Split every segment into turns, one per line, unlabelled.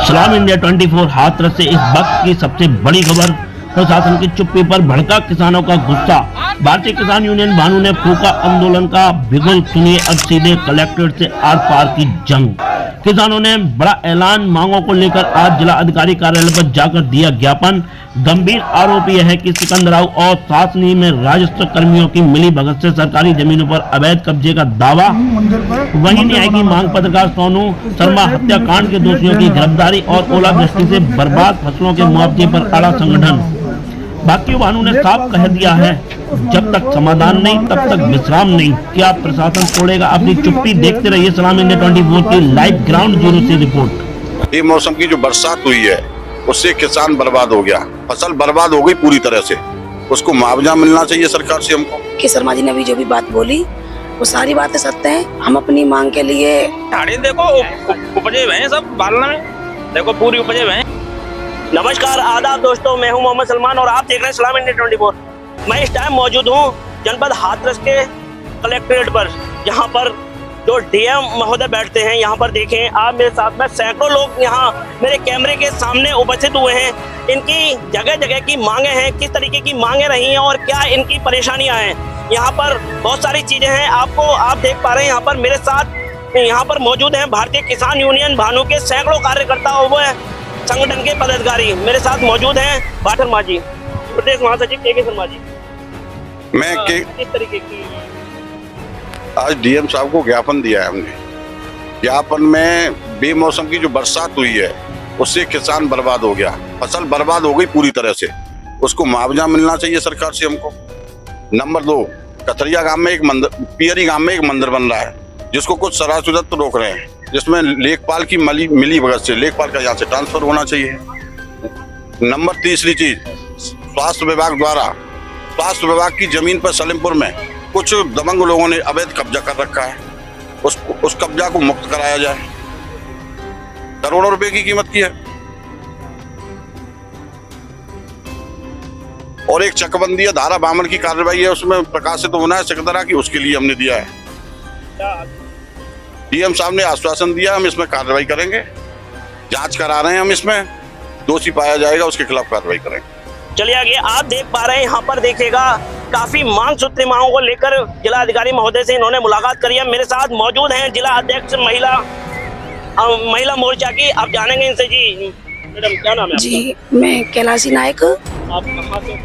सलाम इंडिया 24 हाथरस से इस वक्त की सबसे बड़ी खबर। प्रशासन की चुप्पी पर भड़का किसानों का गुस्सा। भारतीय किसान यूनियन भानु ने फूका आंदोलन का बिगुल। सुनिए अब सीधे कलेक्ट्रेट से आर पार की जंग। किसानों ने बड़ा ऐलान। मांगों को लेकर आज जिला अधिकारी कार्यालय पर जाकर दिया ज्ञापन। गंभीर आरोप यह है कि सिकंदराव और सासनी में राजस्व कर्मियों की मिली भगत से सरकारी जमीनों पर अवैध कब्जे का दावा। वहीं न्याय की मांग। पत्रकार सोनू शर्मा हत्याकांड के दोषियों की गिरफ्तारी और ओलावृष्टि से बर्बाद फसलों के मुआवजे पर अड़ा संगठन। भाकियू भानु ने साफ कह दिया है, जब तक समाधान नहीं तब तक विश्राम नहीं। क्या प्रशासन तोड़ेगा अपनी चुप्पी? देखते रहिए सलाम इंडिया 24 की लाइव ग्राउंड जीरो से रिपोर्ट।
ये मौसम की जो बरसात हुई है उससे किसान बर्बाद हो गया, फसल बर्बाद हो गई पूरी तरह से। उसको मुआवजा मिलना चाहिए सरकार से हमको।
कि शर्मा जी ने अभी जो भी बात बोली वो सारी बातें सत्य हैं। हम अपनी मांग के लिए
देखो उपजे हुए हैं सब बालना में, देखो पूरी उपजे हुए हैं। नमस्कार आदाब दोस्तों, मैं हूं मोहम्मद सलमान और आप देख रहे हैं सलाम इंडिया 24। मैं इस टाइम मौजूद हूं जनपद हाथरस के कलेक्ट्रेट पर, जहां पर जो डीएम महोदय बैठते हैं। यहाँ पर देखें आप मेरे साथ में, सैकड़ों लोग यहाँ मेरे कैमरे के सामने उपस्थित हुए हैं। इनकी जगह जगह की मांगे हैं, किस तरीके की मांगे रही हैं और क्या इनकी परेशानियां हैं। यहाँ पर बहुत सारी चीजें हैं, आप देख पा रहे हैं। यहाँ पर मेरे साथ यहाँ पर मौजूद हैं भारतीय किसान यूनियन भानु के सैकड़ों कार्यकर्ता व संगठन के पदाधिकारी मेरे साथ मौजूद हैं। बाठर माजी, प्रदेश महासचिव के शर्मा जी।
मैं
किस तरीके की
आज डीएम साहब को ज्ञापन दिया है हमने। ज्ञापन में बेमौसम की जो बरसात हुई है उससे किसान बर्बाद हो गया, फसल बर्बाद हो गई पूरी तरह से। उसको मुआवजा मिलना चाहिए सरकार से हमको। नंबर 2, कथरिया गांव में एक मंदिर, पियरी गांव में एक मंदिर बन रहा है जिसको कुछ सरासुदत रोक रहे हैं, जिसमें लेखपाल की मिली भगत से लेखपाल का यहाँ से ट्रांसफर होना चाहिए। नंबर 3री चीज, स्वास्थ्य विभाग द्वारा स्वास्थ्य विभाग की जमीन पर सलीमपुर में कुछ दबंग लोगों ने अवैध कब्जा कर रखा है, उस कब्जा को मुक्त कराया जाए। करोड़ों रुपए की कीमत की है। और एक चकबंदी है, धारा 52 की कार्रवाई है, उसमें प्रकाशित होना है सिकंदरा की, उसके लिए हमने दिया है। डीएम साहब ने आश्वासन दिया हम इसमें कार्रवाई करेंगे, जांच करा रहे हैं हम, इसमें दोषी पाया जाएगा उसके खिलाफ कार्रवाई करेंगे।
चलिए आगे आप देख पा रहे हैं। यहाँ पर देखिएगा काफी मांग सूत्री मांगों को लेकर जिला अधिकारी महोदय से इन्होंने मुलाकात करी है। मेरे साथ मौजूद हैं जिला अध्यक्ष महिला मोर्चा की। आप जानेंगे इनसे। जी मैडम, क्या नाम है आपका?
जी मैं कैलाशी नायक।
आप कहाँ से?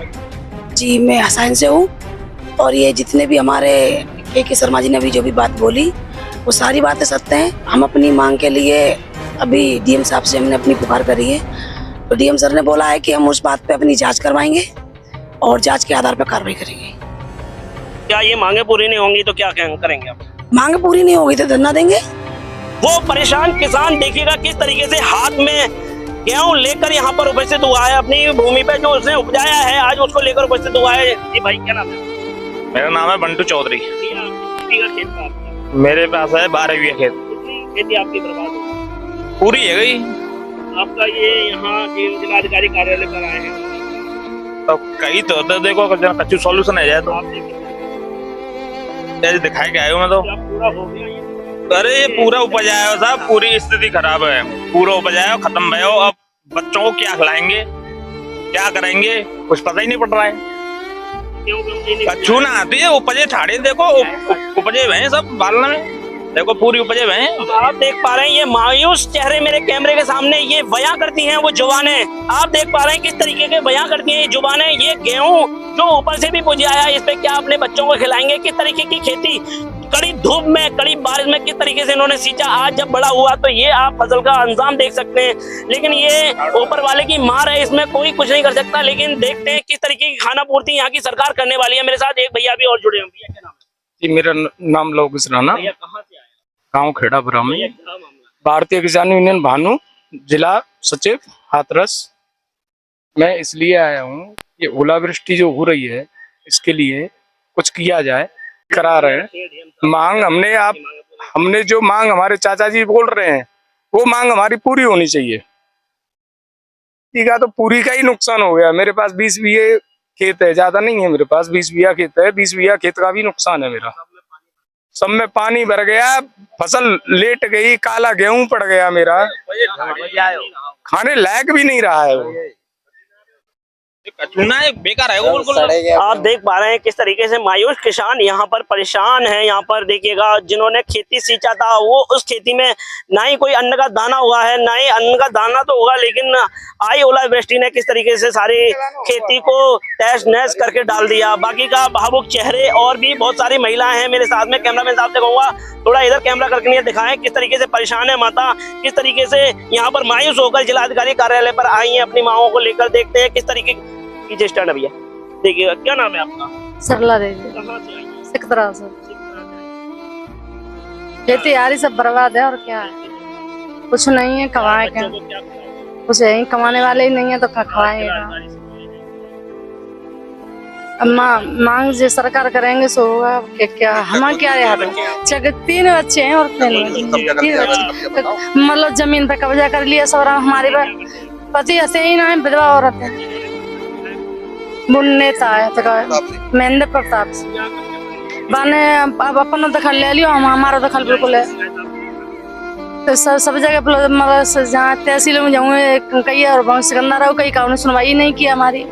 जी मैं हसैन से हूँ। और ये जितने भी हमारे के शर्मा जी ने अभी जो भी बात बोली वो सारी बातें सत्य हैं। हम अपनी मांग के लिए अभी डीएम साहब से हमने अपनी पुकार करी है, तो डीएम सर ने बोला है कि हम उस बात पे अपनी जांच करवाएंगे और जांच के आधार पर कार्रवाई करेंगे।
क्या ये मांगे पूरी नहीं होंगी तो क्या करेंगे आप?
मांग पूरी नहीं होगी तो धरना देंगे।
वो परेशान किसान देखिएगा किस तरीके से हाथ में गेहूं लेकर यहाँ पर उपस्थित हुआ है। अपनी भूमि पे जो उसने उपजाया है आज उसको लेकर उपस्थित हुआ है। जी भाई, क्या नाम है?
मेरा नाम है बंटू चौधरी।
खेती
मेरे पास है 12 बीघा खेत।
खेती आपकी बर्बाद हो
पूरी है गई।
आपका ये यहाँ जिला अधिकारी कार्यालय पर आए हैं
तो कहीं तो देखो कच्चू सॉल्यूशन है जाए तो
आप
दिखाई के आए मैं तो।
पूरा हो गया ये?
अरे ये पूरा उपज आया हो साहब, पूरी स्थिति खराब है, पूरा उपज आया खत्म भयो। अब बच्चों को क्या खिलाएंगे, क्या करेंगे, कुछ पता ही नहीं पड़ रहा है। कच्चू ना आती है, उपजे ठाड़े देखो उपजे हुए हैं सब बालना में, देखो पूरी उपजे हुए हैं।
आप देख पा रहे हैं ये मायूस चेहरे मेरे कैमरे के सामने ये बयां करती हैं वो जुबानें। आप देख पा रहे हैं किस तरीके के बयां करती हैं ये जुबानें। ये गेहूं जो ऊपर से भी पुज आया, इस पे क्या अपने बच्चों को खिलाएंगे? किस तरीके की खेती, कड़ी धूप में कड़ी बारिश में किस तरीके से इन्होंने सींचा। आज जब बड़ा हुआ तो ये आप फसल का अंजाम देख सकते हैं। लेकिन ये ऊपर वाले की मार है, इसमें कोई कुछ नहीं कर सकता। लेकिन देखते हैं किस तरीके की खाना पूर्ति यहाँ की सरकार करने वाली है। मेरे साथ एक भैया भी और जुड़े हैं। भैया क्या नाम है?
जी मेरा नाम लोकेश राणा,
भैया कहाँ से आए?
गाँव खेड़ा ब्राह्मणी,
क्या मामला?
भारतीय किसान यूनियन भानु, जिला सचिव हाथरस। मैं इसलिए आया हूँ, ये ओलावृष्टि जो हो रही है इसके लिए कुछ किया जाए, करा रहे हैं। मांग हमने जो मांग हमारे चाचा जी बोल रहे हैं वो मांग हमारी पूरी होनी चाहिए। ठीक है, तो पूरी का ही नुकसान हो गया। मेरे पास 20 बीघे खेत है, ज्यादा नहीं है मेरे पास, 20 बीघा खेत है। 20 बीघा खेत का भी नुकसान है मेरा। सब में पानी भर गया, फसल लेट गई, काला गेहूं पड़ गया मेरा। खाने लायक भी नहीं रहा है वो।
कचूना है, बेकार है वो बिल्कुल। आप देख पा रहे हैं किस तरीके से मायूस किसान यहाँ पर परेशान है। यहाँ पर देखिएगा जिन्होंने खेती सींचा था वो उस खेती में ना ही कोई अन्न का दाना हुआ है, ना ही अन्न का दाना तो होगा, लेकिन आई ओलावृष्टि ने किस तरीके से सारी खेती को तहस नहस करके डाल दिया। बाकी का भावुक चेहरे और भी बहुत सारी महिलाएं हैं मेरे साथ में। कैमरामैन साहब से कहूंगा थोड़ा इधर कैमरा करके नहीं दिखाएं किस तरीके से परेशान है माता, किस तरीके से यहाँ पर मायूस होकर जिलाधिकारी कार्यालय पर आई है अपनी मांगों को लेकर। देखते हैं किस तरीके की स्टैंड भैया। देखिएगा, क्या नाम है आपका?
सरला देवी,
कहाँ से आई हैं?
सिकदरा से। खेती यारी सब बर्बाद है और क्या है, कुछ नहीं है, कमाए क्या,
बच्चों को क्या खिलाएं?
कुछ यही कमाने वाले ही नहीं है तो क्या खवाएगा। अब मांग जो सरकार करेंगे सो होगा, क्या हम क्या यार। 3 बच्चे हैं और 3 बच्चे मतलब जमीन पे कब्जा कर लिया सब। हमारे पति ऐसे ही ना है, विधवा औरत है। नेता है महेंद्र प्रताप बाने अब अपन दखल ले लियो, हम हमारा दखल बिल्कुल है। तो सब जगह मतलब जहाँ तहसील में जाऊँ कहीं और सिकंदर रहो, कहीं का सुनवाई नहीं किया हमारी।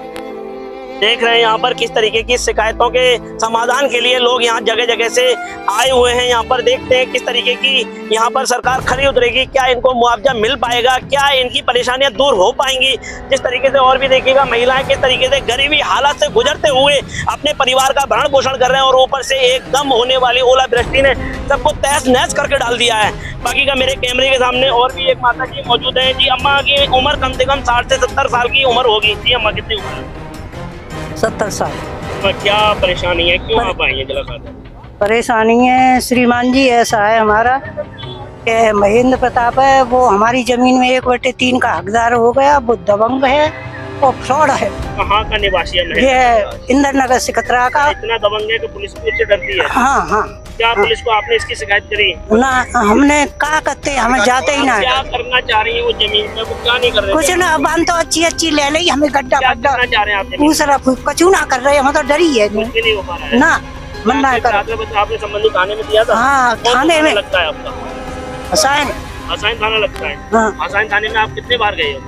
देख रहे हैं यहाँ पर किस तरीके की शिकायतों के समाधान के लिए लोग यहाँ जगह जगह से आए हुए हैं। यहाँ पर देखते हैं किस तरीके की यहाँ पर सरकार खरी उतरेगी, क्या इनको मुआवजा मिल पाएगा, क्या इनकी परेशानियां दूर हो पाएंगी। जिस तरीके से और भी देखिएगा महिलाएं किस तरीके से गरीबी हालात से गुजरते हुए अपने परिवार का भरण पोषण कर रहे हैं, और ऊपर से एकदम होने वाली ओलावृष्टि ने सबको तहस नहस करके डाल दिया है। बाकी का मेरे कैमरे के सामने और भी एक माता जी मौजूद है। जी अम्मा की उम्र कम से कम 60 से 70 साल की उम्र होगी। जी अम्मा कितनी उम्र है?
70 साल।
क्या परेशानी है, क्यों आप आई है जिला?
परेशानी है श्रीमान जी, ऐसा है हमारा कि महेंद्र प्रताप है, वो हमारी जमीन में 1/3 का हकदार हो गया। वो दबंग है और फ्रॉड है।
कहाँ का निवासी है?
ये इंदर नगर सिकतरा का।
इतना दबंग है कि पुलिस भी उससे डरती है।
हाँ हाँ।
क्या पुलिस को आपने इसकी शिकायत करी?
ना हमने क्या करते, हमें जाते ही ना।
क्या करना चाह रही है वो जमीन पे, वो क्या नहीं कर रहे?
कुछ ना, बांध तो अच्छी ले ली, हमें गड्ढा
क्या
गड्ढा
करना चाह रहे हैं आप?
दूसरा कुछ ना कर रहे, हम तो डरी है
कुछ भी नहीं हो पा रहा है
ना। मना कर
आपने संबंधित थाने में दिया था?
हाँ, थाने में
लगता है आपका
हसाइन
थाना लगता है।
हाँ।
हसाइन थाने में आप कितने बार गए हो?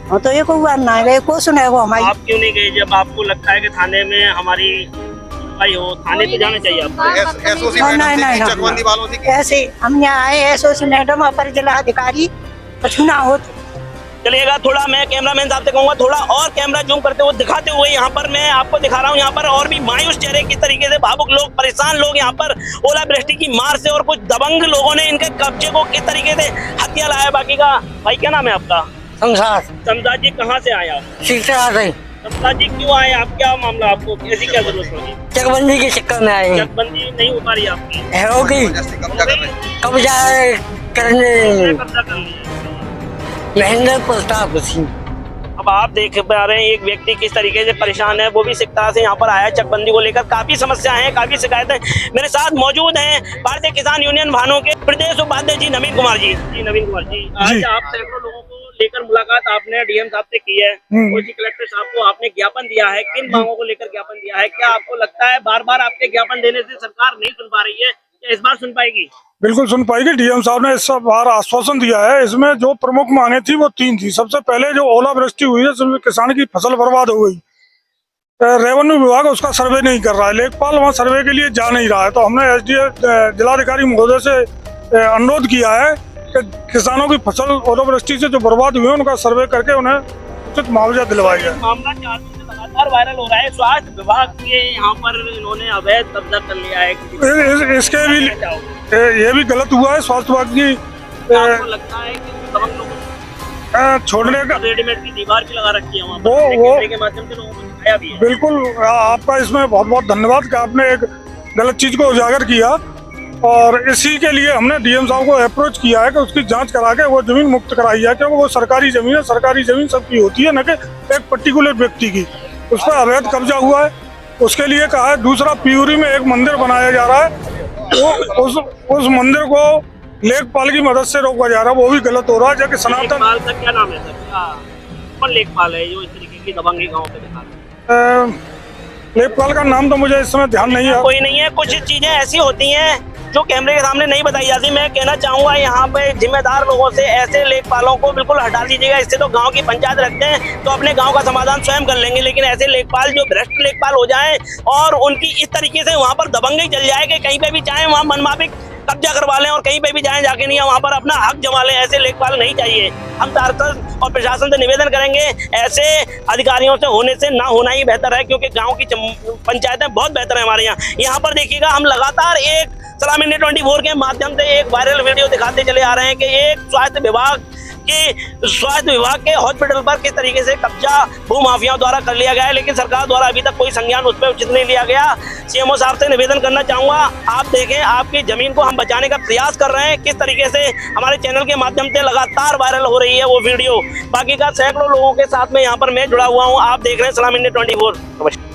हाँ, तो एक बार ना गए, को सुने वो हमारी।
आप क्यों नहीं गए? जब आपको लगता है कि थाने में हमारी भाई हो, थाने पे जाना चाहिए आपको।
ऐसे हम यहाँ आए एसओसी मैडम अपर जिला अधिकारी, कुछ ना हो।
चलिएगा, थोड़ा मैं कैमरामैन साहब से कहूंगा थोड़ा और कैमरा जूम करते हुए दिखाते हुए यहाँ पर मैं आपको दिखा रहा हूँ। यहाँ पर और भी मायूस चेहरे किस तरीके से भावुक लोग, परेशान लोग यहाँ पर ओलावृष्टि की मार से, और कुछ दबंग लोगों ने इनके कब्जे को किस तरीके से हत्या लाया। बाकी का भाई क्या नाम है आपका? समझार जी, कहाँ से आए आप? समझार जी, क्यों आए आप? क्या मामला, आपको ऐसी क्या जरूरत होगी?
चकबंदी के चक्कर में आए।
चकबंदी नहीं हो पा रही आपकी?
होगी कब्जा करने
कब्जा कर लिया
महेंद्र प्रताप सिंह।
अब आप देख पा रहे हैं एक व्यक्ति किस तरीके से परेशान है, वो भी सिकता से यहाँ पर आया चकबंदी को लेकर। काफी समस्याएं हैं, काफी शिकायतें। मेरे साथ मौजूद हैं भारतीय किसान यूनियन भानों के प्रदेश उपाध्यक्ष जी नवीन कुमार जी। नवीन कुमार जी, आज आप सैकड़ों लोगों को लेकर मुलाकात आपने डीएम साहब से की है, उसी कलेक्टर साहब को आपने ज्ञापन दिया है। किन मांगों को लेकर ज्ञापन दिया है? क्या आपको लगता है बार बार आपके ज्ञापन देने से सरकार नहीं सुन पा रही है, या इस बार सुन पाएगी?
बिल्कुल सुन पाएगी। डीएम साहब ने इस बार आश्वासन दिया है। इसमें जो प्रमुख मांगे थी वो 3 थी। सबसे पहले जो ओलावृष्टि हुई है, उसमें किसान की फसल बर्बाद हो गई। रेवेन्यू विभाग उसका सर्वे नहीं कर रहा है, लेखपाल वहाँ सर्वे के लिए जा नहीं रहा है। तो हमने जिलाधिकारी महोदय से अनुरोध किया है कि किसानों की फसल ओलावृष्टि से जो बर्बाद हुई है उनका सर्वे करके उन्हें उचित मुआवजा दिलवाया जाए।
मामला 4 दिन से लगातार वायरल हो रहा है। स्वास्थ्य विभाग के यहाँ पर इन्होंने अवैध कब्जा कर लिया है।
इसके भी ये भी गलत हुआ है। स्वास्थ्य विभाग की
आपको लगता है कि तमाम लोगों
छोड़ने का
रेडीमेड की दीवार भी लगा रखी है वहाँ पर, कैमरे के माध्यम से लोगों को दिखाया भी है।
बिल्कुल, आपका इसमें बहुत बहुत धन्यवाद कि आपने एक गलत चीज को उजागर किया, और इसी के लिए हमने डीएम साहब को अप्रोच किया है कि उसकी जांच करा के वो जमीन मुक्त कराई जाए, क्योंकि वो सरकारी जमीन है। सरकारी जमीन सबकी होती है, न कि एक पर्टिकुलर व्यक्ति की। उस पर अवैध कब्जा हुआ है, उसके लिए कहा है। दूसरा, प्यूरी में एक मंदिर बनाया जा रहा है, उस मंदिर को लेखपाल की मदद से रोका जा रहा है, वो भी गलत हो रहा है। जबकि सनातन
सर, क्या नाम है सर? कौन लेखपाल है जो इस तरीके की दबंगी गाँव पे दिखा रहा है?
लेखपाल का नाम तो मुझे इस समय ध्यान नहीं है।
कोई नहीं है। कुछ चीजें ऐसी होती हैं जो कैमरे के सामने नहीं बताई जाती। मैं कहना चाहूंगा यहाँ पे जिम्मेदार लोगों से ऐसे लेखपालों को बिल्कुल हटा दीजिएगा। इससे तो गांव की पंचायत रखते हैं तो अपने गांव का समाधान स्वयं कर लेंगे, लेकिन ऐसे लेखपाल जो भ्रष्ट लेखपाल हो जाएं और उनकी इस तरीके से वहां पर दबंगई चल जाए कि कहीं पे भी चाहे वहां मनमाफिक कब्जा करवा लें और कहीं पे भी जाएं जाके नहीं वहां पर अपना हक जमा लें, ऐसे लेखपाल नहीं चाहिए। हम तारकस और प्रशासन से निवेदन करेंगे ऐसे अधिकारियों से होने से ना होना ही बेहतर है, क्योंकि गांव की पंचायतें बहुत बेहतर है हमारे यहाँ पर देखिएगा हम लगातार एक सलाम इंडिया 24 के माध्यम से एक वायरल वीडियो दिखाते चले आ रहे हैं कि एक स्वास्थ्य विभाग के हॉस्पिटल पर किस तरीके से कब्जा भूमाफियाओं द्वारा कर लिया गया है, लेकिन सरकार द्वारा अभी तक कोई संज्ञान उस पर उचित नहीं लिया गया। सीएमओ साहब से निवेदन करना चाहूंगा, आप देखें आपकी जमीन को हम बचाने का प्रयास कर रहे हैं, किस तरीके से हमारे चैनल के माध्यम से लगातार वायरल हो रही है वो वीडियो। बाकी का सैकड़ों लोगों के साथ में यहाँ पर मैं जुड़ा हुआ हूँ। आप देख रहे हैं सलाम इंडिया 24। नमस्कार।